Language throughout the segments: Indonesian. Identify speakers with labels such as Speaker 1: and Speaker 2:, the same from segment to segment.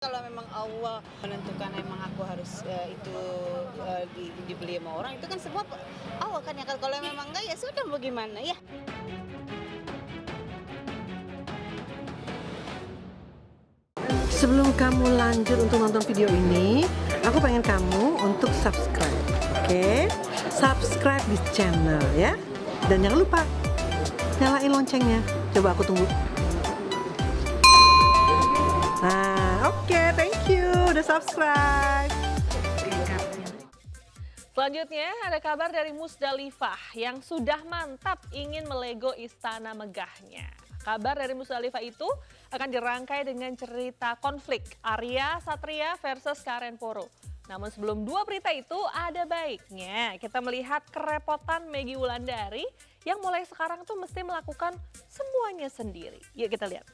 Speaker 1: Kalau memang Allah menentukan emang aku harus dibeli sama orang itu kan semua Allah kan ya, kalau memang enggak ya sudah mau gimana ya.
Speaker 2: Sebelum kamu lanjut untuk nonton video ini, aku pengen kamu untuk subscribe, oke? Subscribe di channel ya. Dan jangan lupa nyalain loncengnya. Coba aku tunggu. Nah, oke, thank you udah subscribe.
Speaker 3: Selanjutnya ada kabar dari Musdalifah yang sudah mantap ingin melego istana megahnya. Kabar dari Musdalifah itu akan dirangkai dengan cerita konflik Arya Satria versus Karen Poro. Namun sebelum dua berita itu ada baiknya kita melihat kerepotan Meggy Wulandari yang mulai sekarang tuh mesti melakukan semuanya sendiri. Yuk kita lihat.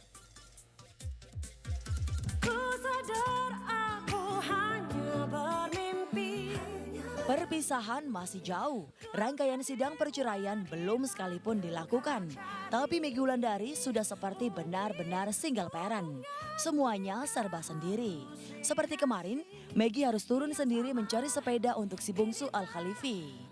Speaker 4: Perpisahan masih jauh, rangkaian sidang perceraian belum sekalipun dilakukan. Tapi Meggy Wulandari sudah seperti benar-benar single parent. Semuanya serba sendiri. Seperti kemarin, Meggy harus turun sendiri mencari sepeda untuk si bungsu Al-Khalifi.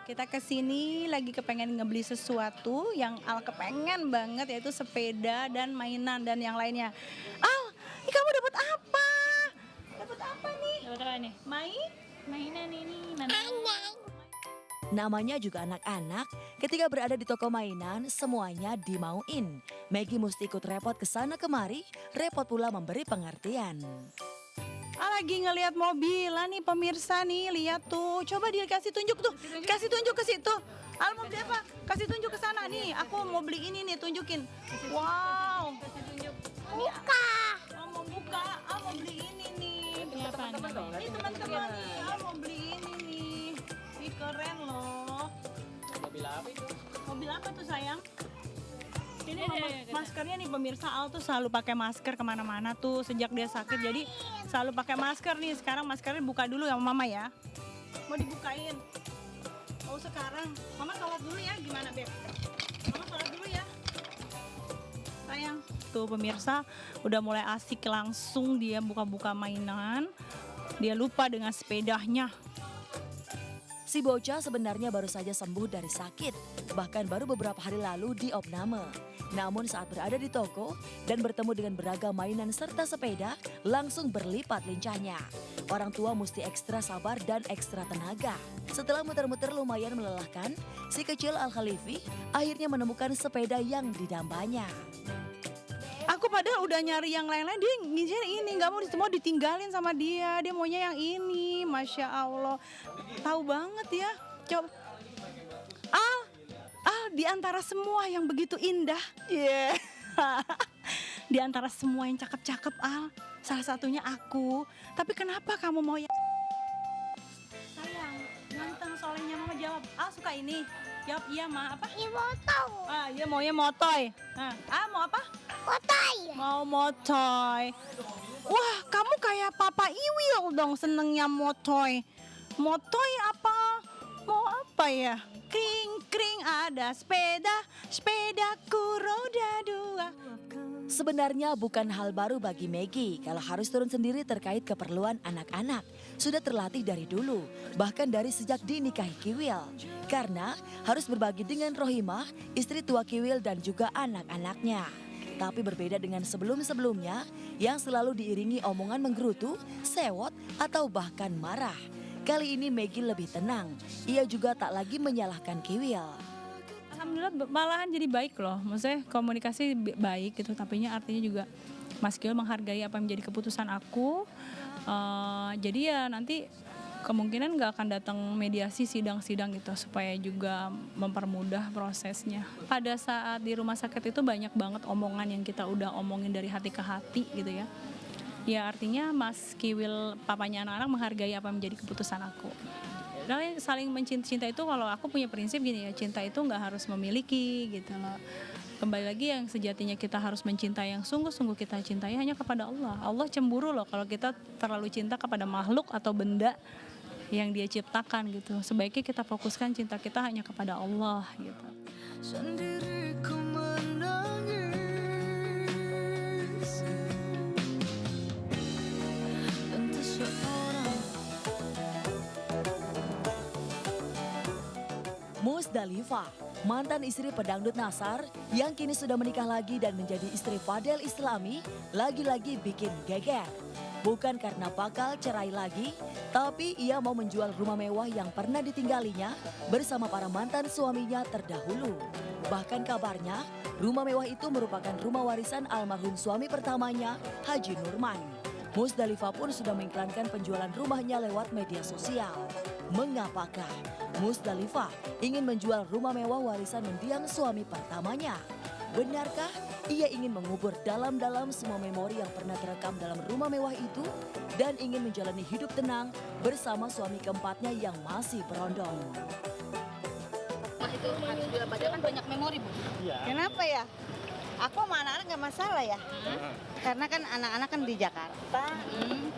Speaker 5: Kita kesini lagi kepengen ngebeli sesuatu yang Al kepengen banget, yaitu sepeda dan mainan dan yang lainnya. Al, ini kamu dapat apa? Dapat apa nih?
Speaker 6: Dapat apa nih? Mainan ini.
Speaker 4: Namanya juga anak-anak, ketika berada di toko mainan semuanya dimauin. Meggy mesti ikut repot ke sana kemari, repot pula memberi pengertian.
Speaker 5: Lagi ngelihat mobilan nih pemirsa nih, lihat tuh. Coba dikasih tunjuk tuh, kasih tunjuk ke situ. Al mau beli apa? Kasih tunjuk ke sana nih. Aku mau beli ini nih, tunjukin. Wow. Buka. Mau buka. Al mau beli ini nih.
Speaker 6: Ini apa nih?
Speaker 5: Ini teman-teman nih. Al mau beli ini nih. Ini keren loh.
Speaker 1: Mobil apa itu?
Speaker 5: Mobil apa tuh sayang? Ini maskernya nih pemirsa, Al tuh selalu pakai masker kemana-mana tuh sejak dia sakit, jadi selalu pakai masker nih. Sekarang maskernya buka dulu ya mama ya. Mau dibukain. Oh sekarang, mama sholat dulu ya, gimana Beb? Mama sholat dulu ya. Sayang. Tuh pemirsa, udah mulai asik langsung dia buka-buka mainan. Dia lupa dengan sepedanya.
Speaker 4: Si bocah sebenarnya baru saja sembuh dari sakit, bahkan baru beberapa hari lalu diopname. Namun saat berada di toko dan bertemu dengan beragam mainan serta sepeda, langsung berlipat lincahnya. Orang tua mesti ekstra sabar dan ekstra tenaga. Setelah muter-muter lumayan melelahkan, si kecil Al-Khalifi akhirnya menemukan sepeda yang didambanya.
Speaker 5: Aku padahal udah nyari yang lain-lain, dia ngincer ini, nggak mau ditinggalin sama dia. Dia maunya yang ini, Masya Allah. Tahu banget ya. Coba. Di antara semua yang begitu indah, di antara semua yang cakep-cakep Al, salah satunya aku. Tapi kenapa kamu mau yang sayang, ganteng soalnya mama jawab. Al suka ini. Jawab iya ma, apa?
Speaker 7: Iya motoy.
Speaker 5: Iya maunya motoy. Mau apa?
Speaker 7: Motoy.
Speaker 5: Mau motoy. Wah, kamu kayak Papa Iwil dong senengnya motoy. Motoy apa? Mau apa ya? Kring-kring ada sepedaku roda dua.
Speaker 4: Sebenarnya bukan hal baru bagi Meggy kalau harus turun sendiri terkait keperluan anak-anak. Sudah terlatih dari dulu, bahkan dari sejak dinikahi Kiwil. Karena harus berbagi dengan Rohimah, istri tua Kiwil dan juga anak-anaknya. Tapi berbeda dengan sebelum-sebelumnya yang selalu diiringi omongan menggerutu, sewot, atau bahkan marah. Kali ini Meggy lebih tenang, ia juga tak lagi menyalahkan Kiwil.
Speaker 6: Alhamdulillah malahan jadi baik loh, maksudnya komunikasi baik gitu, tapi artinya juga Mas Kiwil menghargai apa yang menjadi keputusan aku. Jadi ya nanti kemungkinan nggak akan datang mediasi sidang-sidang gitu supaya juga mempermudah prosesnya. Pada saat di rumah sakit itu banyak banget omongan yang kita udah omongin dari hati ke hati gitu ya. Ya artinya Mas Kiwil, papanya anak-anak, menghargai apa yang menjadi keputusan aku. Dan saling mencinta itu, kalau aku punya prinsip gini ya, cinta itu nggak harus memiliki gitu loh. Kembali lagi yang sejatinya kita harus mencintai yang sungguh-sungguh kita cintai hanya kepada Allah. Allah cemburu loh kalau kita terlalu cinta kepada makhluk atau benda yang dia ciptakan gitu. Sebaiknya kita fokuskan cinta kita hanya kepada Allah gitu.
Speaker 8: Sendiriku menangis.
Speaker 4: Musdalifah, mantan istri pedangdut Nasar yang kini sudah menikah lagi dan menjadi istri Fadel Islami, lagi-lagi bikin geger. Bukan karena bakal cerai lagi, tapi ia mau menjual rumah mewah yang pernah ditinggalinya bersama para mantan suaminya terdahulu. Bahkan kabarnya, rumah mewah itu merupakan rumah warisan almarhum suami pertamanya, Haji Nurman. Musdalifah pun sudah mengiklankan penjualan rumahnya lewat media sosial. Mengapakah Musdalifah ingin menjual rumah mewah warisan mendiang suami pertamanya? Benarkah ia ingin mengubur dalam-dalam semua memori yang pernah terekam dalam rumah mewah itu dan ingin menjalani hidup tenang bersama suami keempatnya yang masih berondong?
Speaker 1: Mas itu harus jual padahal kan banyak memori, Bu. Kenapa ya? Aku sama anak-anak nggak masalah ya. Karena kan anak-anak kan di Jakarta.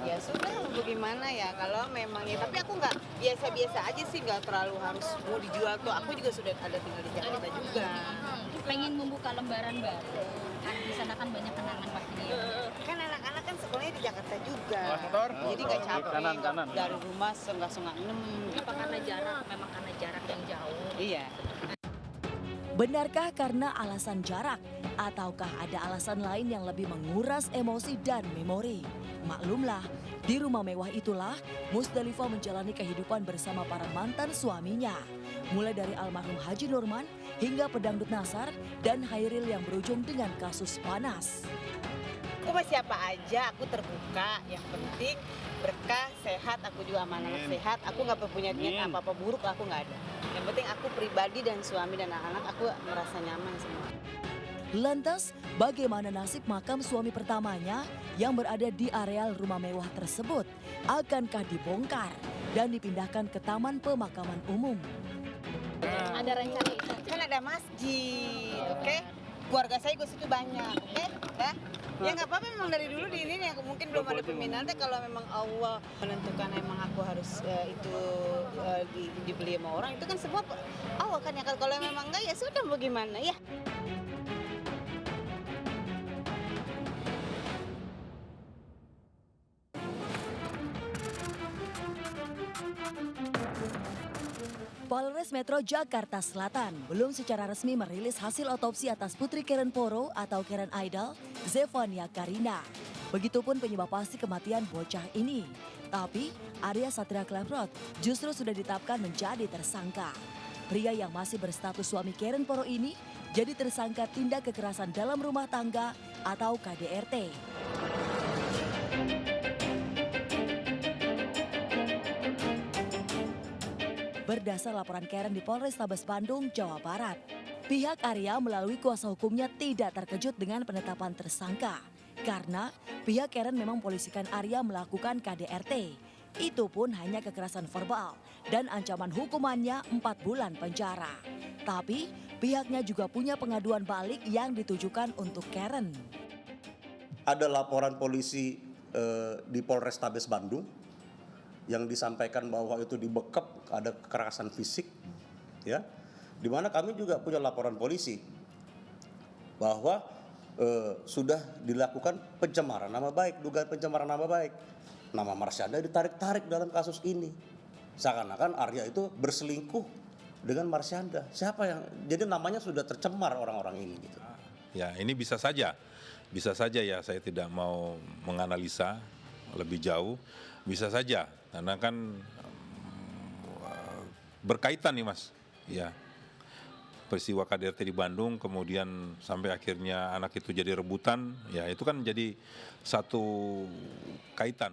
Speaker 1: Ya sudah, bagaimana ya kalau memang ya. Tapi aku nggak biasa-biasa aja sih, nggak terlalu harus mau dijual tuh. Aku juga sudah ada tinggal di Jakarta juga.
Speaker 7: Pengen membuka lembaran baru. Kan di sana kan banyak kenangan pasti.
Speaker 1: Kan anak-anak kan sekolahnya di Jakarta juga. Jadi nggak capek dari rumah senggak-senggak 6.
Speaker 7: Apa karena jarak? Memang karena jarak yang jauh.
Speaker 1: Iya.
Speaker 4: Benarkah karena alasan jarak? Ataukah ada alasan lain yang lebih menguras emosi dan memori? Maklumlah, di rumah mewah itulah Musdalifah menjalani kehidupan bersama para mantan suaminya. Mulai dari almarhum Haji Nurman hingga pedangdut Nasar dan Hairil yang berujung dengan kasus panas.
Speaker 1: Aku mah siapa aja, aku terbuka. Yang penting berkah, sehat, aku juga sama anak sehat. Aku nggak punya niat apa-apa buruk, aku nggak ada. Yang penting aku pribadi dan suami dan anak-anak, aku merasa nyaman semua.
Speaker 4: Lantas, bagaimana nasib makam suami pertamanya yang berada di areal rumah mewah tersebut? Akankah dibongkar dan dipindahkan ke Taman Pemakaman Umum?
Speaker 1: Ada rencana itu. Kan ada masjid, oke? Keluarga saya gue situ banyak, oke? Ya nggak apa-apa, memang dari dulu di ini mungkin belum ada peminatnya. Kalau memang Allah menentukan emang aku harus dibeli sama orang, itu kan semua Allah kan ya. Kalau memang enggak ya sudah, bagaimana ya.
Speaker 4: Polres Metro Jakarta Selatan belum secara resmi merilis hasil otopsi atas Putri Karen Poro atau Karen Idol, Zefania Karina. Begitupun penyebab pasti kematian bocah ini. Tapi Arya Satria Kleprot justru sudah ditetapkan menjadi tersangka. Pria yang masih berstatus suami Karen Poro ini jadi tersangka tindak kekerasan dalam rumah tangga atau KDRT. Berdasar laporan Karen di Polrestabes Bandung, Jawa Barat, pihak Arya melalui kuasa hukumnya tidak terkejut dengan penetapan tersangka. Karena pihak Karen memang polisikan Arya melakukan KDRT. Itu pun hanya kekerasan verbal dan ancaman hukumannya 4 bulan penjara. Tapi pihaknya juga punya pengaduan balik yang ditujukan untuk Karen.
Speaker 9: Ada laporan polisi di Polrestabes Bandung yang disampaikan bahwa itu dibekap, ada kekerasan fisik, ya. Di mana kami juga punya laporan polisi bahwa sudah dilakukan pencemaran nama baik, dugaan pencemaran nama baik. Nama Marsyanda ditarik-tarik dalam kasus ini. Seakan-akan Arya itu berselingkuh dengan Marsyanda. Siapa yang, jadi namanya sudah tercemar orang-orang ini gitu.
Speaker 10: Ya, ini bisa saja ya, saya tidak mau menganalisa lebih jauh. Bisa saja, karena kan berkaitan nih Mas, ya. Peristiwa KDRT di Bandung, kemudian sampai akhirnya anak itu jadi rebutan, ya itu kan jadi satu kaitan.